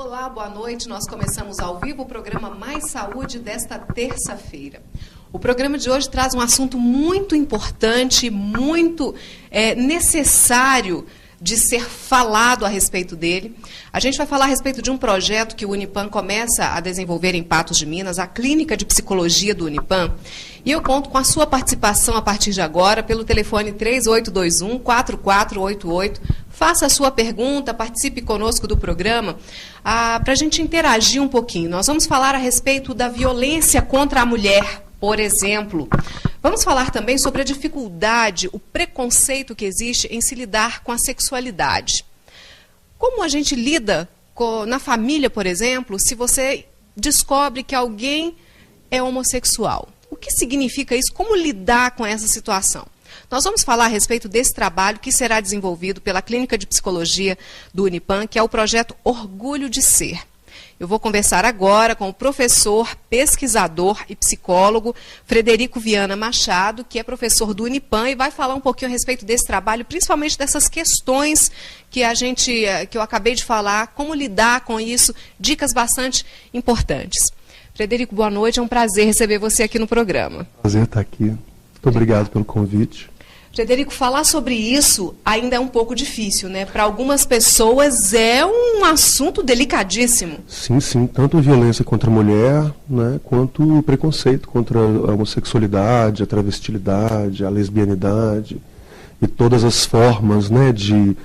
Olá, boa noite. Nós começamos ao vivo o programa Mais Saúde desta terça-feira. O programa de hoje traz um assunto muito importante, muito necessário de ser falado a respeito dele. A gente vai falar a respeito de um projeto que o Unipam começa a desenvolver em Patos de Minas, a Clínica de Psicologia do Unipam. E eu conto com a sua participação a partir de agora pelo telefone 3821-4488. Faça a sua pergunta, participe conosco do programa, para a gente interagir um pouquinho. Nós vamos falar a respeito da violência contra a mulher, por exemplo. Vamos falar também sobre a dificuldade, o preconceito que existe em se lidar com a sexualidade. Como a gente lida na família, por exemplo, se você descobre que alguém é homossexual? O que significa isso? Como lidar com essa situação? Nós vamos falar a respeito desse trabalho que será desenvolvido pela Clínica de Psicologia do Unipam, que é o projeto Orgulho de Ser. Eu vou conversar agora com o professor, pesquisador e psicólogo Frederico Viana Machado, que é professor do Unipam e vai falar um pouquinho a respeito desse trabalho, principalmente dessas questões que eu acabei de falar, como lidar com isso, dicas bastante importantes. Frederico, boa noite, é um prazer receber você aqui no programa. Prazer estar aqui. Muito obrigado pelo convite. Frederico, falar sobre isso ainda é um pouco difícil, né? Para algumas pessoas é um assunto delicadíssimo. Sim, sim. Tanto a violência contra a mulher, né, quanto o preconceito contra a homossexualidade, a travestilidade, a lesbianidade e todas as formas, né, de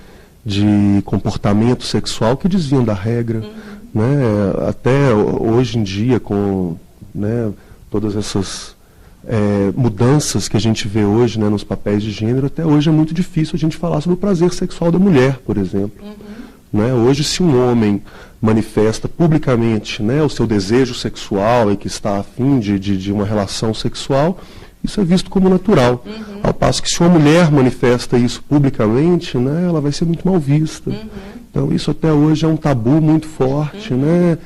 comportamento sexual que desviam da regra. Né? Até hoje em dia, com, né, todas essas mudanças que a gente vê hoje, né, nos papéis de gênero, até hoje é muito difícil a gente falar sobre o prazer sexual da mulher, por exemplo. Né? Hoje, se um homem manifesta publicamente, né, o seu desejo sexual e que está a fim de uma relação sexual, isso é visto como natural. Ao passo que se uma mulher manifesta isso publicamente, né, ela vai ser muito mal vista. Então isso até hoje é um tabu muito forte, né?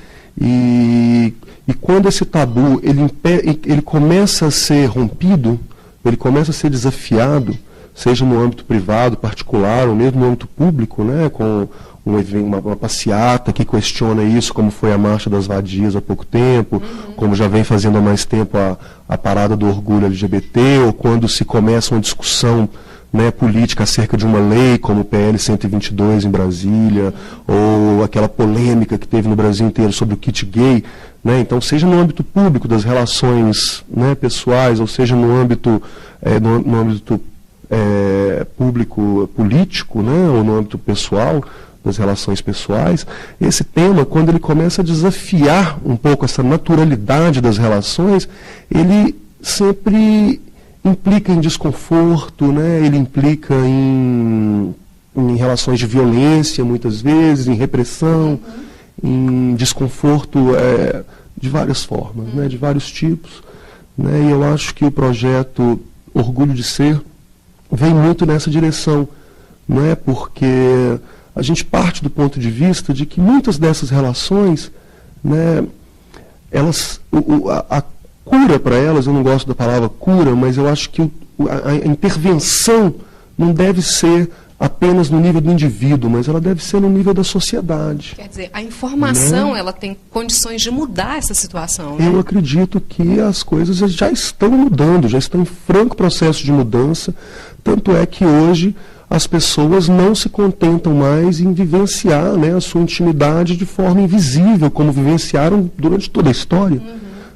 E quando esse tabu ele começa a ser rompido, ele começa a ser desafiado, seja no âmbito privado, particular, ou mesmo no âmbito público, né, com uma passeata que questiona isso, como foi a Marcha das Vadias há pouco tempo, como já vem fazendo há mais tempo a Parada do Orgulho LGBT, ou quando se começa uma discussão, né, política acerca de uma lei como o PL 122 em Brasília, ou aquela polêmica que teve no Brasil inteiro sobre o kit gay, né? Então, seja no âmbito público das relações, né, pessoais, ou seja no âmbito público político, né, ou no âmbito pessoal das relações pessoais, esse tema, quando ele começa a desafiar um pouco essa naturalidade das relações, ele sempre implica em desconforto, né? Ele implica em relações de violência, muitas vezes, em repressão, em desconforto de várias formas, né? De vários tipos. Né? E eu acho que o projeto Orgulho de Ser vem muito nessa direção, né? Porque a gente parte do ponto de vista de que muitas dessas relações, né, a cura para elas, eu não gosto da palavra cura, mas eu acho que a intervenção não deve ser apenas no nível do indivíduo, mas ela deve ser no nível da sociedade. Quer dizer, a informação, né, ela tem condições de mudar essa situação, né? Eu acredito que as coisas já estão mudando, já estão em franco processo de mudança, tanto é que hoje as pessoas não se contentam mais em vivenciar, né, a sua intimidade de forma invisível, como vivenciaram durante toda a história.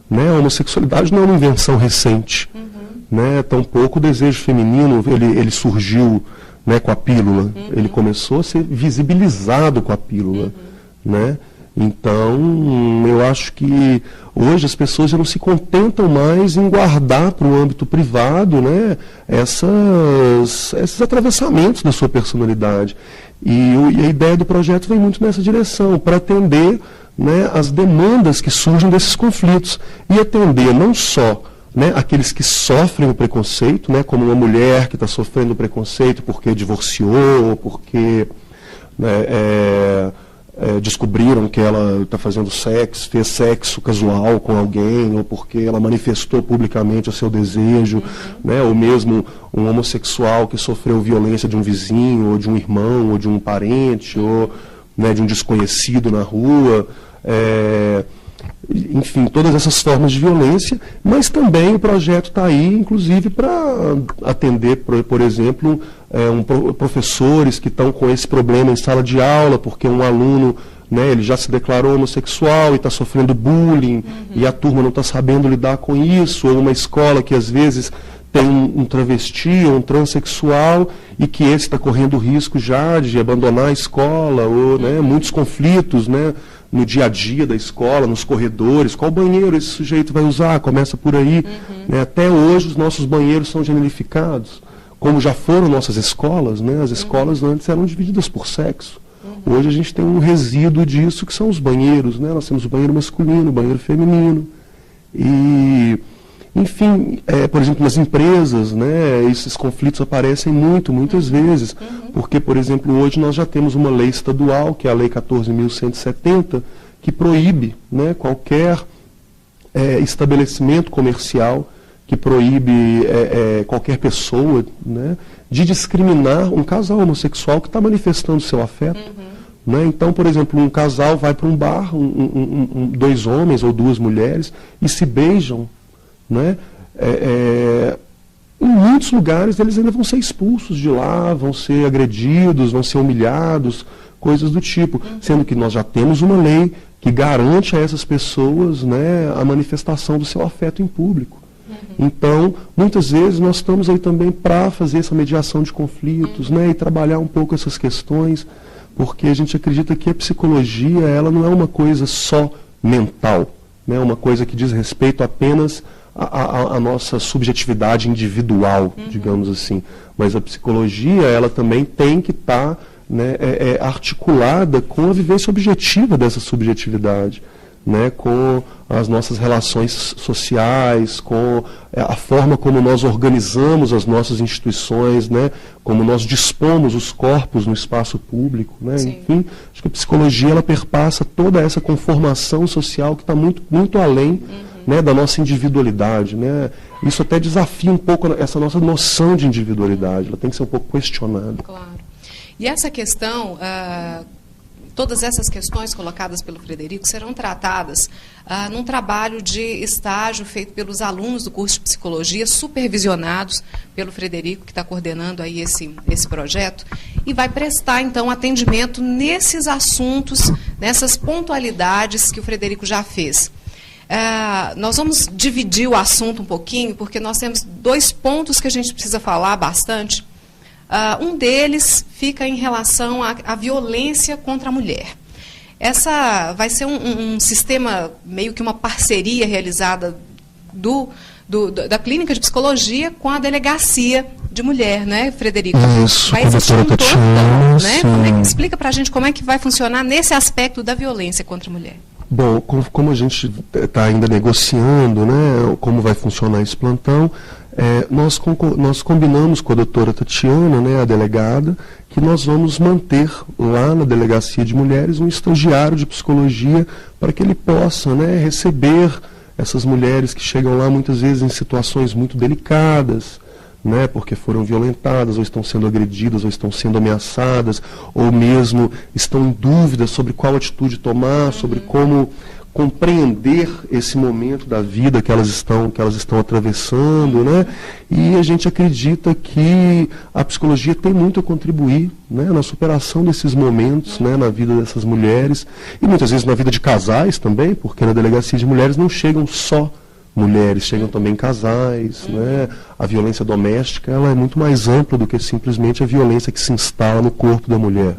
Né? A homossexualidade não é uma invenção recente. Né? Tampouco o desejo feminino ele surgiu, né, com a pílula. Ele começou a ser visibilizado com a pílula. Né? Então, eu acho que hoje as pessoas já não se contentam mais em guardar para o âmbito privado, né, esses atravessamentos da sua personalidade. E a ideia do projeto vem muito nessa direção, para atender, né, as demandas que surgem desses conflitos. E atender não só, né, aqueles que sofrem o preconceito, né, como uma mulher que está sofrendo preconceito porque divorciou, ou porque, né, descobriram que ela está fazendo sexo, fez sexo casual com alguém, ou porque ela manifestou publicamente o seu desejo, né, ou mesmo um homossexual que sofreu violência de um vizinho, ou de um irmão, ou de um parente, ou né, de um desconhecido na rua, enfim, todas essas formas de violência, mas também o projeto está aí, inclusive, para atender, por exemplo, professores que estão com esse problema em sala de aula, porque um aluno, né, ele já se declarou homossexual e está sofrendo bullying, e a turma não está sabendo lidar com isso, ou uma escola que às vezes tem um travesti ou um transexual e que esse está correndo risco já de abandonar a escola, ou, né, muitos conflitos, né, no dia a dia da escola, nos corredores, qual banheiro esse sujeito vai usar, começa por aí. Né, até hoje os nossos banheiros são generificados, como já foram nossas escolas, né, as escolas antes eram divididas por sexo. Hoje a gente tem um resíduo disso que são os banheiros, né, nós temos o banheiro masculino, o banheiro feminino, e... Enfim, por exemplo, nas empresas, né, esses conflitos aparecem muitas vezes, porque, por exemplo, hoje nós já temos uma lei estadual, que é a Lei 14.170, que proíbe, né, qualquer estabelecimento comercial, que proíbe qualquer pessoa, né, de discriminar um casal homossexual que está manifestando seu afeto. Né? Então, por exemplo, um casal vai para um bar, dois homens ou duas mulheres, e se beijam. Né? Em muitos lugares eles ainda vão ser expulsos de lá, vão ser agredidos, vão ser humilhados, coisas do tipo, sendo que nós já temos uma lei que garante a essas pessoas, né, a manifestação do seu afeto em público. Então, muitas vezes nós estamos aí também para fazer essa mediação de conflitos, né, e trabalhar um pouco essas questões, porque a gente acredita que a psicologia, ela não é uma coisa só mental, né, uma coisa que diz respeito apenas a nossa subjetividade individual, digamos assim. Mas a psicologia, ela também tem que estar, né, articulada com a vivência objetiva dessa subjetividade, né, com as nossas relações sociais, com a forma como nós organizamos as nossas instituições, né, como nós dispomos os corpos no espaço público, né, enfim, acho que a psicologia, ela perpassa toda essa conformação social que está muito além, né, da nossa individualidade, né? Isso até desafia um pouco essa nossa noção de individualidade, ela tem que ser um pouco questionada. Claro. E essa questão, todas essas questões colocadas pelo Frederico serão tratadas num trabalho de estágio feito pelos alunos do curso de psicologia, supervisionados pelo Frederico, que está coordenando aí esse projeto, e vai prestar, então, atendimento nesses assuntos, nessas pontualidades que o Frederico já fez. Nós vamos dividir o assunto um pouquinho, porque nós temos dois pontos que a gente precisa falar bastante. Um deles fica em relação à violência contra a mulher. Essa vai ser um sistema, meio que uma parceria realizada da Clínica de Psicologia com a Delegacia de Mulher, né, Frederico? Isso, vai existir um plantão, né? Explica para a gente como é que vai funcionar nesse aspecto da violência contra a mulher. Bom, como a gente está ainda negociando, né, como vai funcionar esse plantão, nós combinamos com a doutora Tatiana, né, a delegada, que nós vamos manter lá na Delegacia de Mulheres um estagiário de psicologia para que ele possa, né, receber essas mulheres que chegam lá muitas vezes em situações muito delicadas, né, porque foram violentadas, ou estão sendo agredidas, ou estão sendo ameaçadas, ou mesmo estão em dúvida sobre qual atitude tomar, sobre como compreender esse momento da vida que elas estão atravessando, né? E a gente acredita que a psicologia tem muito a contribuir, né, na superação desses momentos, né, na vida dessas mulheres, e muitas vezes na vida de casais também, porque na Delegacia de Mulheres não chegam só mulheres, chegam também casais, né? A violência doméstica, ela é muito mais ampla do que simplesmente a violência que se instala no corpo da mulher.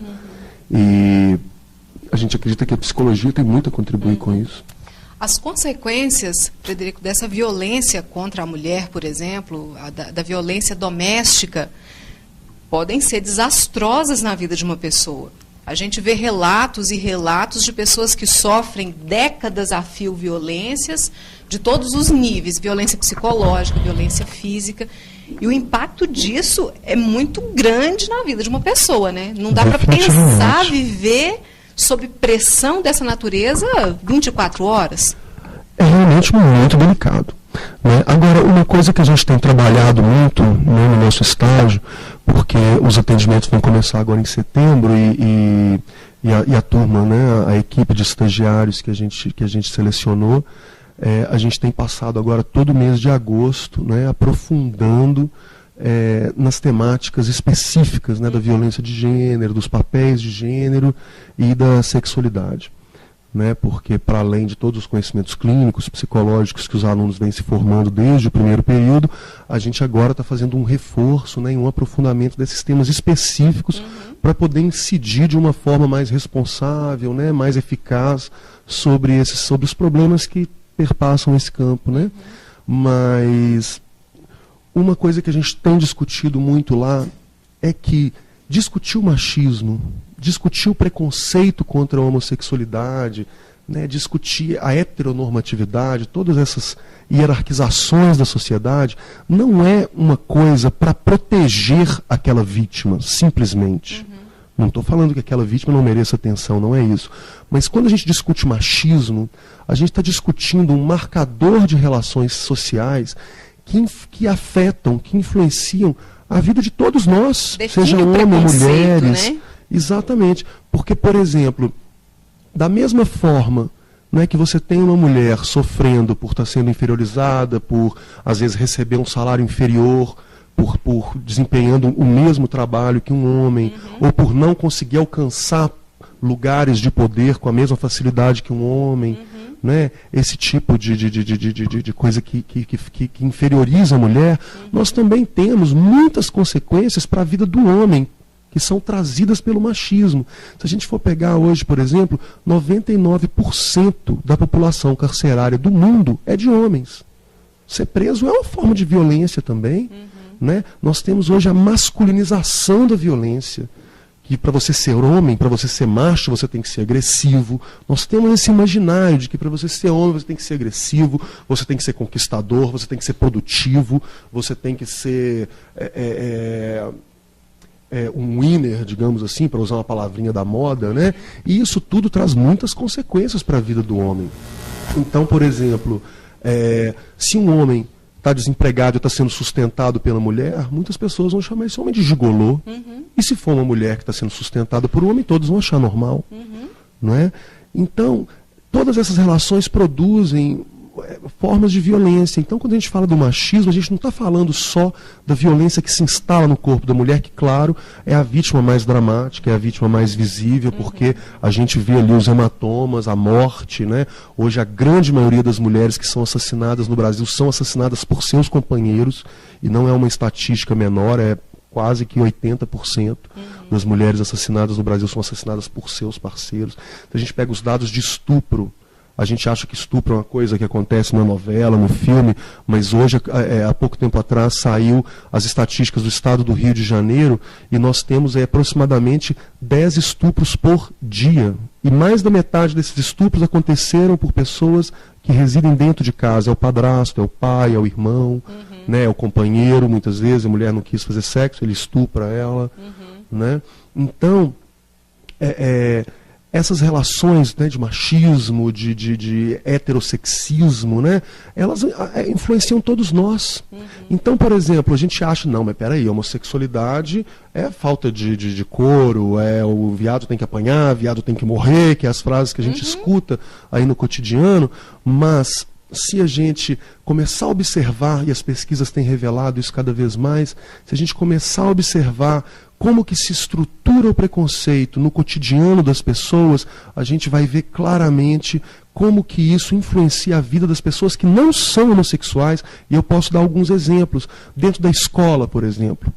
E a gente acredita que a psicologia tem muito a contribuir com isso. As consequências, Frederico, dessa violência contra a mulher, por exemplo, da violência doméstica, podem ser desastrosas na vida de uma pessoa. A gente vê relatos e relatos de pessoas que sofrem décadas a fio violências de todos os níveis, violência psicológica, violência física, e o impacto disso é muito grande na vida de uma pessoa, né? Não dá para pensar viver sob pressão dessa natureza 24 horas. É realmente muito delicado, né? Agora, uma coisa que a gente tem trabalhado muito, né, no nosso estágio, porque os atendimentos vão começar agora em setembro e e a turma, né, a equipe de estagiários que a gente selecionou, a gente tem passado agora todo mês de agosto, né, aprofundando nas temáticas específicas, né, da violência de gênero, dos papéis de gênero e da sexualidade. Né, porque, para além de todos os conhecimentos clínicos, psicológicos que os alunos vêm se formando desde o primeiro período, a gente agora está fazendo um reforço, né, um aprofundamento desses temas específicos para poder incidir de uma forma mais responsável, né, mais eficaz sobre os problemas que perpassam esse campo. Né? Mas uma coisa que a gente tem discutido muito lá é que discutir o machismo, discutir o preconceito contra a homossexualidade, né, discutir a heteronormatividade, todas essas hierarquizações da sociedade, não é uma coisa para proteger aquela vítima, simplesmente. Não estou falando que aquela vítima não mereça atenção, não é isso. Mas quando a gente discute machismo, a gente está discutindo um marcador de relações sociais que afetam, que influenciam a vida de todos nós, seja homem, mulheres. Né? Exatamente. Porque, por exemplo, da mesma forma, né, que você tem uma mulher sofrendo por estar sendo inferiorizada, por, às vezes, receber um salário inferior, por desempenhando o mesmo trabalho que um homem, ou por não conseguir alcançar lugares de poder com a mesma facilidade que um homem, né? Esse tipo de coisa que inferioriza a mulher, nós também temos muitas consequências para a vida do homem, que são trazidas pelo machismo. Se a gente for pegar hoje, por exemplo, 99% da população carcerária do mundo é de homens. Ser preso é uma forma de violência também. Né? Nós temos hoje a masculinização da violência, que para você ser homem, para você ser macho, você tem que ser agressivo. Nós temos esse imaginário de que para você ser homem, você tem que ser agressivo, você tem que ser conquistador, você tem que ser produtivo, você tem que ser um winner, digamos assim, para usar uma palavrinha da moda, né? E isso tudo traz muitas consequências para a vida do homem. Então, por exemplo, se um homem está desempregado e está sendo sustentado pela mulher, muitas pessoas vão chamar esse homem de gigolô. E se for uma mulher que está sendo sustentada por um homem, todos vão achar normal. Não é? Então, todas essas relações produzem formas de violência. Então, quando a gente fala do machismo, a gente não está falando só da violência que se instala no corpo da mulher, que, claro, é a vítima mais dramática, é a vítima mais visível, porque a gente vê ali os hematomas, a morte, né? Hoje, a grande maioria das mulheres que são assassinadas no Brasil são assassinadas por seus companheiros, e não é uma estatística menor, é quase que 80% das mulheres assassinadas no Brasil são assassinadas por seus parceiros. Então, a gente pega os dados de estupro. A gente acha que estupro é uma coisa que acontece na novela, no filme, mas hoje, há pouco tempo atrás, saiu as estatísticas do estado do Rio de Janeiro e nós temos aproximadamente 10 estupros por dia. E mais da metade desses estupros aconteceram por pessoas que residem dentro de casa. É o padrasto, é o pai, é o irmão, né, é o companheiro. Muitas vezes a mulher não quis fazer sexo, ele estupra ela. Né? Então, essas relações, né, de machismo, de heterossexismo, né, elas influenciam todos nós. Então, por exemplo, a gente acha, não, mas peraí, a homossexualidade é falta de couro, o viado tem que apanhar, viado tem que morrer, que é as frases que a gente escuta aí no cotidiano, mas se a gente começar a observar, e as pesquisas têm revelado isso cada vez mais, se a gente começar a observar como que se estrutura o preconceito no cotidiano das pessoas, a gente vai ver claramente como que isso influencia a vida das pessoas que não são homossexuais, e eu posso dar alguns exemplos. Dentro da escola, por exemplo.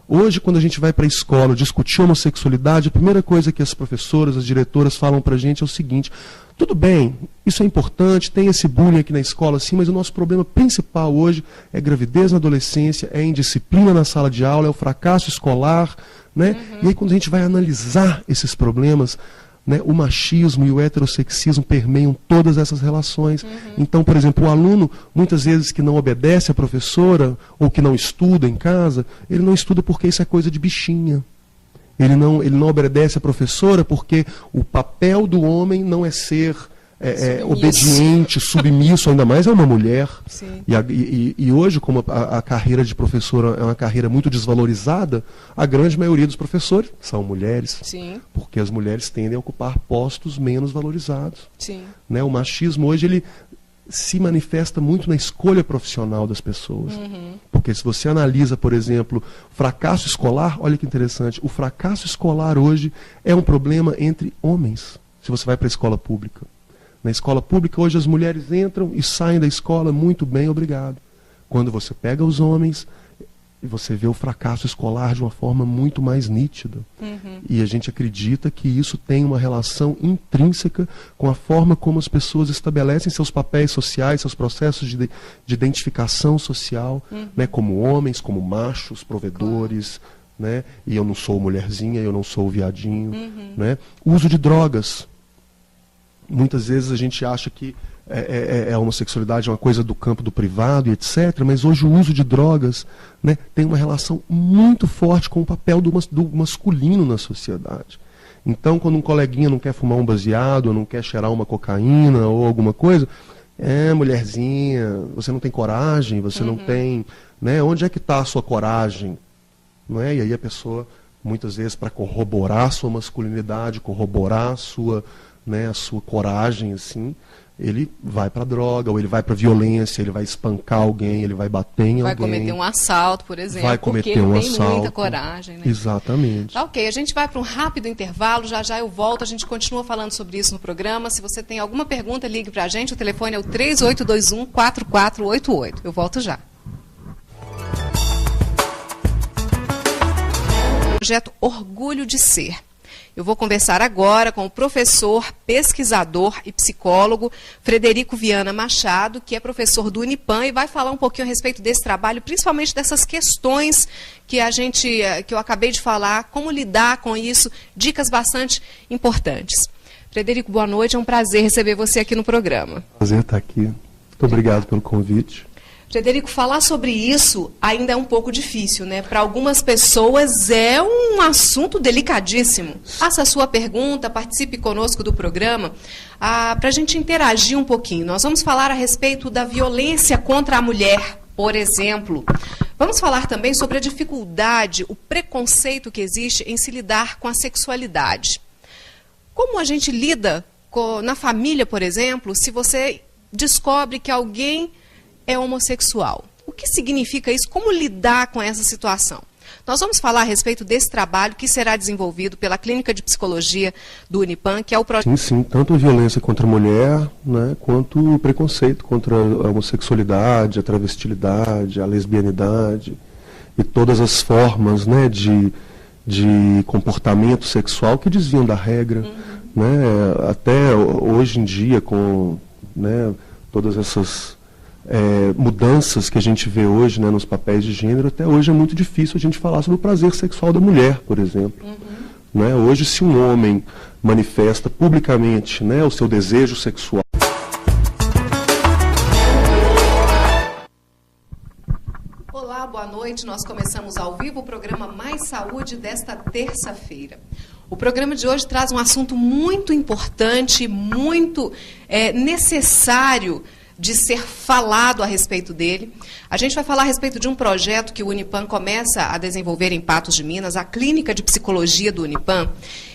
Hoje, quando a gente vai para a escola discutir homossexualidade, a primeira coisa que as professoras, as diretoras falam para a gente é o seguinte: tudo bem, isso é importante, tem esse bullying aqui na escola, sim, mas o nosso problema principal hoje é gravidez na adolescência, é indisciplina na sala de aula, é o fracasso escolar, né? E aí, quando a gente vai analisar esses problemas, né, o machismo e o heterossexismo permeiam todas essas relações. Então, por exemplo, o aluno, muitas vezes, que não obedece à professora ou que não estuda em casa, ele não estuda porque isso é coisa de bichinha. Ele não obedece à professora porque o papel do homem não é ser obediente, submisso, ainda mais é uma mulher. Sim. E hoje, como a carreira de professora é uma carreira muito desvalorizada, a grande maioria dos professores são mulheres. Sim. Porque as mulheres tendem a ocupar postos menos valorizados. Sim. Né? O machismo hoje ele se manifesta muito na escolha profissional das pessoas. Porque se você analisa, por exemplo, fracasso escolar, olha que interessante, o fracasso escolar hoje é um problema entre homens, se você vai para a escola pública. Na escola pública, hoje as mulheres entram e saem da escola muito bem, obrigado. Quando você pega os homens, você vê o fracasso escolar de uma forma muito mais nítida. E a gente acredita que isso tem uma relação intrínseca com a forma como as pessoas estabelecem seus papéis sociais, seus processos de identificação social, né, como homens, como machos, provedores, né, e eu não sou mulherzinha, eu não sou viadinho. Né? O uso de drogas. Muitas vezes a gente acha que a homossexualidade é uma coisa do campo do privado e etc., mas hoje o uso de drogas, né, tem uma relação muito forte com o papel do masculino na sociedade. Então, quando um coleguinha não quer fumar um baseado, ou não quer cheirar uma cocaína ou alguma coisa, mulherzinha, você não tem coragem, você não tem... Né, onde é que está a sua coragem? Não é? E aí a pessoa, muitas vezes, para corroborar a sua masculinidade, corroborar a sua coragem, assim, ele vai para droga, ou ele vai para violência, ele vai espancar alguém, ele vai bater em alguém. Vai cometer um assalto, por exemplo, vai cometer porque ele um tem assalto. muita coragem. Né? Exatamente. Tá, ok, a gente vai para um rápido intervalo, já já eu volto, a gente continua falando sobre isso no programa. Se você tem alguma pergunta, ligue para a gente, o telefone é o 3821-4488. Eu volto já. Projeto Orgulho de Ser. Eu vou conversar agora com o professor, pesquisador e psicólogo Frederico Viana Machado, que é professor do Unipan e vai falar um pouquinho a respeito desse trabalho, principalmente dessas questões que eu acabei de falar, como lidar com isso, dicas bastante importantes. Frederico, boa noite, é um prazer receber você aqui no programa. Prazer estar aqui. Muito obrigado pelo convite. Frederico, falar sobre isso ainda é um pouco difícil, né? Para algumas pessoas é um assunto delicadíssimo. Faça a sua pergunta, participe conosco do programa, para a gente interagir um pouquinho. Nós vamos falar a respeito da violência contra a mulher, por exemplo. Vamos falar também sobre a dificuldade, o preconceito que existe em se lidar com a sexualidade. Como a gente lida na família, por exemplo, se você descobre que alguém é homossexual. O que significa isso? Como lidar com essa situação? Nós vamos falar a respeito desse trabalho que será desenvolvido pela Clínica de Psicologia do Unipan, que é o projeto... Sim, tanto a violência contra a mulher, né, quanto o preconceito contra a homossexualidade, a travestilidade, a lesbianidade e todas as formas, né, de comportamento sexual que desviam da regra. Né, até hoje em dia, com, né, todas essas... mudanças que a gente vê hoje, né, nos papéis de gênero, até hoje é muito difícil a gente falar sobre o prazer sexual da mulher, por exemplo. Né? Hoje, se um homem manifesta publicamente, né, o seu desejo sexual... Olá, boa noite. Nós começamos ao vivo o programa Mais Saúde desta terça-feira. O programa de hoje traz um assunto muito importante, muito necessário de ser falado a respeito dele. A gente vai falar a respeito de um projeto que o Unipan começa a desenvolver em Patos de Minas, a Clínica de Psicologia do Unipan.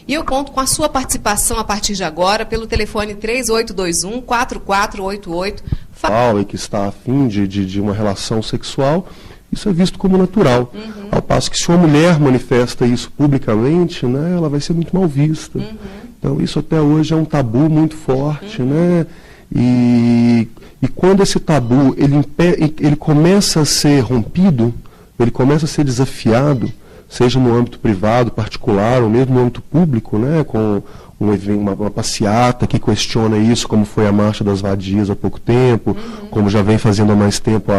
E eu conto com a sua participação a partir de agora, pelo telefone 3821-4488. E que está afim de uma relação sexual, isso é visto como natural. Ao passo que se uma mulher manifesta isso publicamente, né, ela vai ser muito mal vista. Então isso até hoje é um tabu muito forte, né? E quando esse tabu ele começa a ser rompido, ele começa a ser desafiado, seja no âmbito privado, particular, ou mesmo no âmbito público, né, com uma passeata que questiona isso, como foi a Marcha das Vadias há pouco tempo, como já vem fazendo há mais tempo